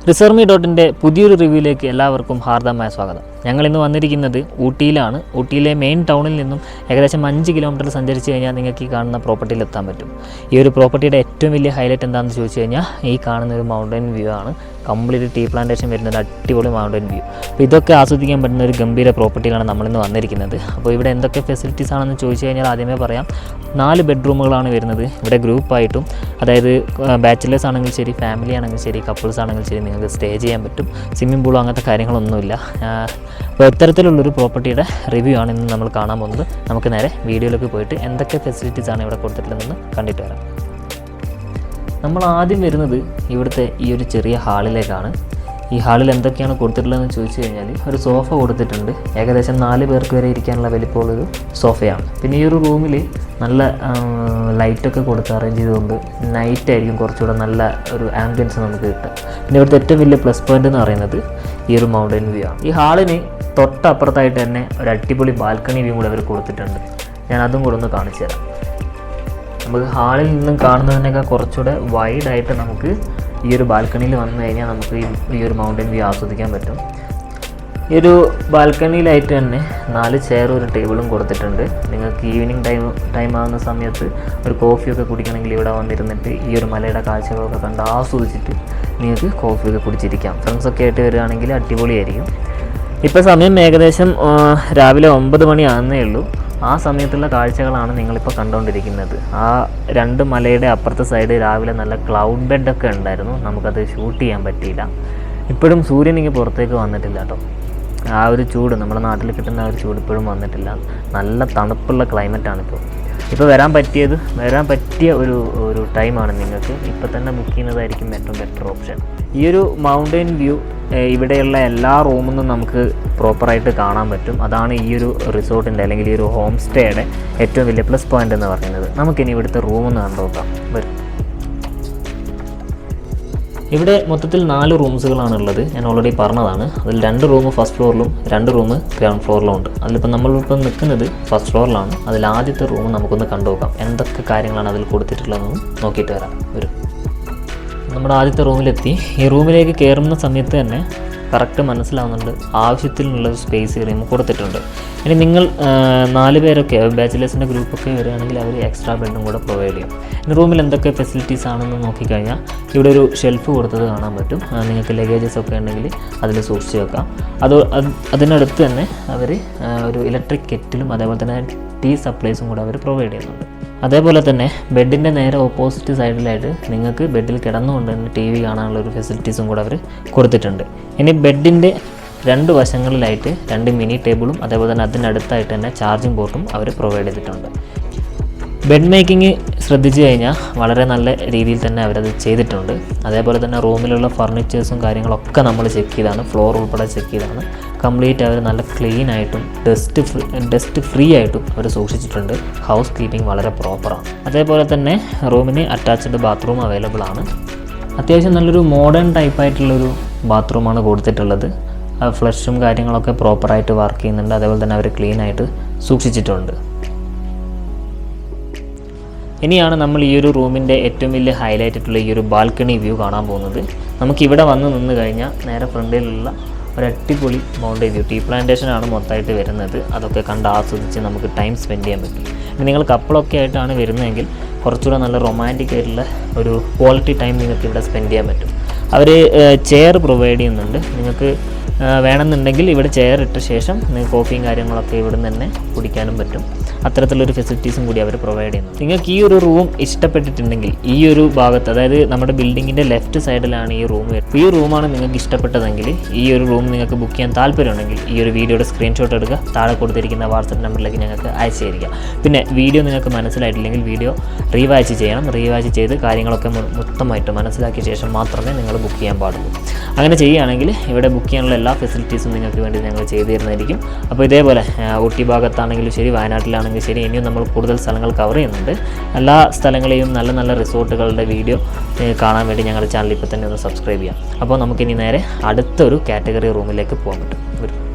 റിസർമി.ന്റെ പുതിയൊരു റിവ്യൂയിലേക്ക് എല്ലാവർക്കും ഹാർദമായ സ്വാഗതം. ഞങ്ങൾ ഇന്ന് വന്നിരിക്കുന്നത് ഊട്ടിയിലാണ്. ഊട്ടിയിലെ മെയിൻ ടൗണിൽ നിന്നും ഏകദേശം 5 കിലോമീറ്റർ സഞ്ചരിച്ച് കഴിഞ്ഞാൽ നിങ്ങൾക്ക് ഈ കാണുന്ന പ്രോപ്പർട്ടിയിൽ എത്താൻ പറ്റും. ഈ ഒരു പ്രോപ്പർട്ടിയുടെ ഏറ്റവും വലിയ ഹൈലൈറ്റ് എന്താണെന്ന് ചോദിച്ചു കഴിഞ്ഞാൽ ഈ കാണുന്ന ഒരു മൗണ്ടൻ വ്യൂ ആണ്. കംപ്ലീറ്റ് ടീ പ്ലാന്റേഷൻ വരുന്ന ഒരു അടിപൊളി മൗണ്ടൻ വ്യൂ. അപ്പോൾ ഇതൊക്കെ ആസ്വദിക്കാൻ പറ്റുന്ന ഒരു ഗംഭീര പ്രോപ്പർട്ടിയിലാണ് നമ്മളിന്ന് വന്നിരിക്കുന്നത്. അപ്പോൾ ഇവിടെ എന്തൊക്കെ ഫെസിലിറ്റീസ് ആണെന്ന് ചോദിച്ചു കഴിഞ്ഞാൽ ആദ്യമേ പറയാം, 4 ബെഡ്റൂമുകളാണ് വരുന്നത്. ഇവിടെ ഗ്രൂപ്പായിട്ടും, അതായത് ബാച്ചിലേഴ്സ് ആണെങ്കിൽ ശരി, ഫാമിലി ആണെങ്കിൽ ശരി, കപ്പിൾസ് ആണെങ്കിൽ ശരി, നിങ്ങൾക്ക് സ്റ്റേ ചെയ്യാൻ പറ്റും. സ്വിമ്മിംഗ് പൂളോ അങ്ങനത്തെ കാര്യങ്ങളൊന്നുമില്ല. അപ്പോൾ ഇത്തരത്തിലുള്ളൊരു പ്രോപ്പർട്ടിയുടെ റിവ്യൂ ആണ് ഇന്ന് നമ്മൾ കാണാൻ പോകുന്നത്. നമുക്ക് നേരെ വീഡിയോയിലേക്ക് പോയിട്ട് എന്തൊക്കെ ഫെസിലിറ്റീസാണ് ഇവിടെ കൊടുത്തിട്ടുള്ളതെന്ന് കണ്ടിട്ട് വരാം. നമ്മൾ ആദ്യം വരുന്നത് ഇവിടുത്തെ ഈ ഒരു ചെറിയ ഹാളിലേക്കാണ്. ഈ ഹാളിൽ എന്തൊക്കെയാണ് കൊടുത്തിട്ടുള്ളതെന്ന് ചോദിച്ചു കഴിഞ്ഞാൽ ഒരു സോഫ കൊടുത്തിട്ടുണ്ട്. ഏകദേശം 4 പേർക്ക് വരെ ഇരിക്കാനുള്ള വലിപ്പമുള്ളൊരു സോഫയാണ്. പിന്നെ ഈ ഒരു റൂമിൽ നല്ല ലൈറ്റൊക്കെ കൊടുത്ത് അറേഞ്ച് ചെയ്തുകൊണ്ട് നൈറ്റായിരിക്കും കുറച്ചുകൂടെ നല്ല ഒരു ആംബിയൻസ് നമുക്ക് കിട്ടുക. പിന്നെ ഇവിടുത്തെ ഏറ്റവും വലിയ പ്ലസ് പോയിൻ്റ് എന്ന് പറയുന്നത് ഈ ഒരു മൗണ്ടൻ വ്യൂ ആണ്. ഈ ഹാളിന് തൊട്ടപ്പുറത്തായിട്ട് തന്നെ ഒരു അടിപൊളി ബാൽക്കണി വ്യൂ കൂടെ അവർ കൊടുത്തിട്ടുണ്ട്. ഞാൻ അതും കൂടെ ഒന്ന് കാണിച്ചു തരാം. നമുക്ക് ഹാളിൽ നിന്നും കാണുന്നതിനേക്കാൾ കുറച്ചുകൂടെ വൈഡായിട്ട് നമുക്ക് ഈ ഒരു ബാൽക്കണിയിൽ വന്നു കഴിഞ്ഞാൽ നമുക്ക് ഈ ഒരു മൗണ്ടൻ വ്യൂ ആസ്വദിക്കാൻ പറ്റും. ഈ ഒരു ബാൽക്കണിയിലായിട്ട് തന്നെ 4 ചെയറും ഒരു ടേബിളും കൊടുത്തിട്ടുണ്ട്. നിങ്ങൾക്ക് ഈവനിങ് ടൈം ആകുന്ന സമയത്ത് ഒരു കോഫിയൊക്കെ കുടിക്കണമെങ്കിൽ ഇവിടെ വന്നിരുന്നിട്ട് ഈ ഒരു മലയുടെ കാഴ്ചകളൊക്കെ കണ്ട് ആസ്വദിച്ചിട്ട് നിങ്ങൾക്ക് കോഫിയൊക്കെ കുടിച്ചിരിക്കാം. ഫ്രണ്ട്സൊക്കെ ആയിട്ട് വരികയാണെങ്കിൽ അടിപൊളിയായിരിക്കും. ഇപ്പോൾ സമയം ഏകദേശം രാവിലെ 9 മണി ആകുന്നേ ഉള്ളൂ. ആ സമയത്തുള്ള കാഴ്ചകളാണ് നിങ്ങളിപ്പോൾ കണ്ടുകൊണ്ടിരിക്കുന്നത്. ആ 2 മലയുടെ അപ്പുറത്തെ സൈഡ് രാവിലെ നല്ല ക്ലൗഡ് ബെഡൊക്കെ ഉണ്ടായിരുന്നു. നമുക്കത് ഷൂട്ട് ചെയ്യാൻ പറ്റിയില്ല. ഇപ്പോഴും സൂര്യൻ ഇങ്ങനെ പുറത്തേക്ക് വന്നിട്ടില്ല കേട്ടോ. ആ ഒരു ചൂട്, നമ്മുടെ നാട്ടിൽ കിട്ടുന്ന ആ ഒരു ചൂട് ഇപ്പോഴും വന്നിട്ടില്ല. നല്ല തണുപ്പുള്ള ക്ലൈമറ്റാണിപ്പോൾ. ഇപ്പോൾ വരാൻ പറ്റിയ ഒരു ടൈമാണ്. നിങ്ങൾക്ക് ഇപ്പോൾ തന്നെ ബുക്ക് ചെയ്യുന്നതായിരിക്കും ഏറ്റവും ബെറ്റർ ഓപ്ഷൻ. ഈ ഒരു മൗണ്ടൻ വ്യൂ ഇവിടെയുള്ള എല്ലാ റൂമിൽ നിന്നും നമുക്ക് പ്രോപ്പറായിട്ട് കാണാൻ പറ്റും. അതാണ് ഈ ഒരു റിസോർട്ടിൻ്റെ അല്ലെങ്കിൽ ഈ ഒരു ഹോം സ്റ്റേയുടെ ഏറ്റവും വലിയ പ്ലസ് പോയിൻ്റ് എന്ന് പറയുന്നത്. നമുക്കിനി ഇവിടുത്തെ റൂമൊന്ന് കണ്ടു നോക്കാം. വരും. ഇവിടെ മൊത്തത്തിൽ 4 റൂംസുകളാണുള്ളത്. ഞാൻ ഓൾറെഡി പറഞ്ഞതാണ്. അതിൽ 2 റൂം ഫസ്റ്റ് ഫ്ലോറിലും 2 റൂം ഗ്രൗണ്ട് ഫ്ലോറിലും ഉണ്ട്. അതിലിപ്പോൾ നമ്മളിപ്പോൾ നിൽക്കുന്നത് ഫസ്റ്റ് ഫ്ലോറിലാണ്. അതിൽ ആദ്യത്തെ റൂം നമുക്കൊന്ന് കണ്ടു നോക്കാം. എന്തൊക്കെ കാര്യങ്ങളാണ് അതിൽ കൊടുത്തിട്ടുള്ളതെന്നും നോക്കിയിട്ട് വരാം. വരും. നമ്മുടെ ആദ്യത്തെ റൂമിലെത്തി. ഈ റൂമിലേക്ക് കയറുന്ന സമയത്ത് തന്നെ കറക്റ്റ് മനസ്സിലാവുന്നുണ്ട് ആവശ്യത്തിനുള്ളൊരു സ്പേസ് റൂം കൊടുത്തിട്ടുണ്ട്. ഇനി നിങ്ങൾ 4 പേരൊക്കെ ബാച്ചിലേഴ്സിൻ്റെ ഗ്രൂപ്പൊക്കെ വരികയാണെങ്കിൽ അവർ എക്സ്ട്രാ ബെഡും കൂടെ പ്രൊവൈഡ് ചെയ്യും. ഇനി റൂമിൽ എന്തൊക്കെ ഫെസിലിറ്റീസ് ആണെന്ന് നോക്കിക്കഴിഞ്ഞാൽ ഇവിടെ ഒരു ഷെൽഫ് കൊടുത്തത് കാണാൻ പറ്റും. നിങ്ങൾക്ക് ലഗേജസ് ഒക്കെ ഉണ്ടെങ്കിൽ അതിൽ സൂക്ഷിച്ച് വെക്കാം. അതിനടുത്ത് തന്നെ അവർ ഒരു ഇലക്ട്രിക് കെറ്റിലും അതേപോലെ തന്നെ ടീ സപ്ലൈസും കൂടെ അവർ പ്രൊവൈഡ് ചെയ്യുന്നുണ്ട്. അതേപോലെ തന്നെ ബെഡിൻ്റെ നേരെ ഓപ്പോസിറ്റ് സൈഡിലായിട്ട് നിങ്ങൾക്ക് ബെഡിൽ കിടന്നുകൊണ്ട് തന്നെ TV കാണാനുള്ള ഒരു ഫെസിലിറ്റീസും കൂടെ അവർ കൊടുത്തിട്ടുണ്ട്. ഇനി ബെഡിൻ്റെ 2 വശങ്ങളിലായിട്ട് 2 മിനി ടേബിളും അതേപോലെ തന്നെ അതിനടുത്തായിട്ട് തന്നെ ചാർജിങ് പോർട്ടും അവർ പ്രൊവൈഡ് ചെയ്തിട്ടുണ്ട്. ബെഡ് മേക്കിംഗ് ശ്രദ്ധിച്ചു കഴിഞ്ഞാൽ വളരെ നല്ല രീതിയിൽ തന്നെ അവരത് ചെയ്തിട്ടുണ്ട്. അതേപോലെ തന്നെ റൂമിലുള്ള ഫർണിച്ചേഴ്സും കാര്യങ്ങളൊക്കെ നമ്മൾ ചെക്ക് ചെയ്താണ്, ഫ്ലോർ ഉൾപ്പെടെ ചെക്ക് ചെയ്താണ്. കംപ്ലീറ്റ് അവർ നല്ല ക്ലീൻ ആയിട്ടും ഡസ്റ്റ് ഫ്രീ ആയിട്ടും അവർ സൂക്ഷിച്ചിട്ടുണ്ട്. ഹൗസ് കീപ്പിംഗ് വളരെ പ്രോപ്പറാണ്. അതേപോലെ തന്നെ റൂമിന് അറ്റാച്ച്ഡ് ബാത്റൂം അവൈലബിൾ ആണ്. അത്യാവശ്യം നല്ലൊരു മോഡേൺ ടൈപ്പായിട്ടുള്ളൊരു ബാത്റൂമാണ് കൊടുത്തിട്ടുള്ളത്. ഫ്ലഷും കാര്യങ്ങളൊക്കെ പ്രോപ്പറായിട്ട് വർക്ക് ചെയ്യുന്നുണ്ട്. അതേപോലെ തന്നെ അവർ ക്ലീൻ ആയിട്ട് സൂക്ഷിച്ചിട്ടുണ്ട്. ഇനിയാണ് നമ്മൾ ഈ ഒരു റൂമിൻ്റെ ഏറ്റവും വലിയ ഹൈലൈറ്റ് ആയിട്ടുള്ള ഈ ഒരു ബാൽക്കണി വ്യൂ കാണാൻ പോകുന്നത്. നമുക്കിവിടെ വന്ന് നിന്ന് കഴിഞ്ഞാൽ നേരെ ഫ്രണ്ടിലുള്ള ഒരു അടിപൊളി മൗണ്ടൻ വ്യൂ, ടീ പ്ലാന്റേഷനാണ് മൊത്തമായിട്ട് വരുന്നത്. അതൊക്കെ കണ്ട് ആസ്വദിച്ച് നമുക്ക് ടൈം സ്പെൻഡ് ചെയ്യാൻ പറ്റും. ഇനി നിങ്ങൾ കപ്പിളൊക്കെ ആയിട്ടാണ് വരുന്നതെങ്കിൽ കുറച്ചുകൂടെ നല്ല റൊമാൻറ്റിക് ആയിട്ടുള്ള ഒരു ക്വാളിറ്റി ടൈം നിങ്ങൾക്ക് ഇവിടെ സ്പെൻഡ് ചെയ്യാൻ പറ്റും. അവർ ചെയർ പ്രൊവൈഡ് ചെയ്യുന്നുണ്ട്. നിങ്ങൾക്ക് വേണമെന്നുണ്ടെങ്കിൽ ഇവിടെ ചെയർ ഇട്ട ശേഷം നിങ്ങൾക്ക് കോഫിയും കാര്യങ്ങളൊക്കെ ഇവിടെ നിന്ന് തന്നെ കുടിക്കാനും പറ്റും. അത്തരത്തിലൊരു ഫെസിലിറ്റീസും കൂടി അവർ പ്രൊവൈഡ് ചെയ്യുന്നു. നിങ്ങൾക്ക് ഈ ഒരു റൂം ഇഷ്ടപ്പെട്ടിട്ടുണ്ടെങ്കിൽ ഈ ഒരു ഭാഗത്ത്, അതായത് നമ്മുടെ ബിൽഡിങ്ങിൻ്റെ ലെഫ്റ്റ് സൈഡിലാണ് ഈ റൂം വരുന്നത്. ഈ റൂമാണ് നിങ്ങൾക്ക് ഇഷ്ടപ്പെട്ടതെങ്കിൽ, ഈ ഒരു റൂം നിങ്ങൾക്ക് ബുക്ക് ചെയ്യാൻ താല്പര്യമുണ്ടെങ്കിൽ ഈ ഒരു വീഡിയോയുടെ സ്ക്രീൻഷോട്ട് എടുക്കുക, താഴെ കൊടുത്തിരിക്കുന്ന വാട്സപ്പ് നമ്പറിലേക്ക് ഞങ്ങൾക്ക് അയച്ചു തരിക. പിന്നെ വീഡിയോ നിങ്ങൾക്ക് മനസ്സിലായിട്ടില്ലെങ്കിൽ വീഡിയോ റീവാച്ച് ചെയ്യണം. റീവാച്ച് ചെയ്ത് കാര്യങ്ങളൊക്കെ മൊത്തമായിട്ട് മനസ്സിലാക്കിയ ശേഷം മാത്രമേ നിങ്ങൾ ബുക്ക് ചെയ്യാൻ പാടുള്ളൂ. അങ്ങനെ ചെയ്യുകയാണെങ്കിൽ ഇവിടെ ബുക്ക് ചെയ്യാനുള്ള എല്ലാ ഫെസിലിറ്റീസും നിങ്ങൾക്ക് വേണ്ടി ഞങ്ങൾ ചെയ്തു തരുന്നതായിരിക്കും. അപ്പോൾ ഇതേപോലെ ഊട്ടി ഭാഗത്താണെങ്കിലും ശരി, വയനാട്ടിലാണെങ്കിലും ശരി, ഇനിയും നമ്മൾ കൂടുതൽ സ്ഥലങ്ങൾ കവർ ചെയ്യുന്നുണ്ട്. എല്ലാ സ്ഥലങ്ങളെയും നല്ല നല്ല റിസോർട്ടുകളുടെ വീഡിയോ കാണാൻ വേണ്ടി ഞങ്ങളുടെ ചാനൽ ഇപ്പോൾ തന്നെ ഒന്ന് സബ്സ്ക്രൈബ് ചെയ്യാം. അപ്പോൾ നമുക്കിനി നേരെ അടുത്തൊരു കാറ്റഗറി റൂമിലേക്ക് പോകാൻ പറ്റും.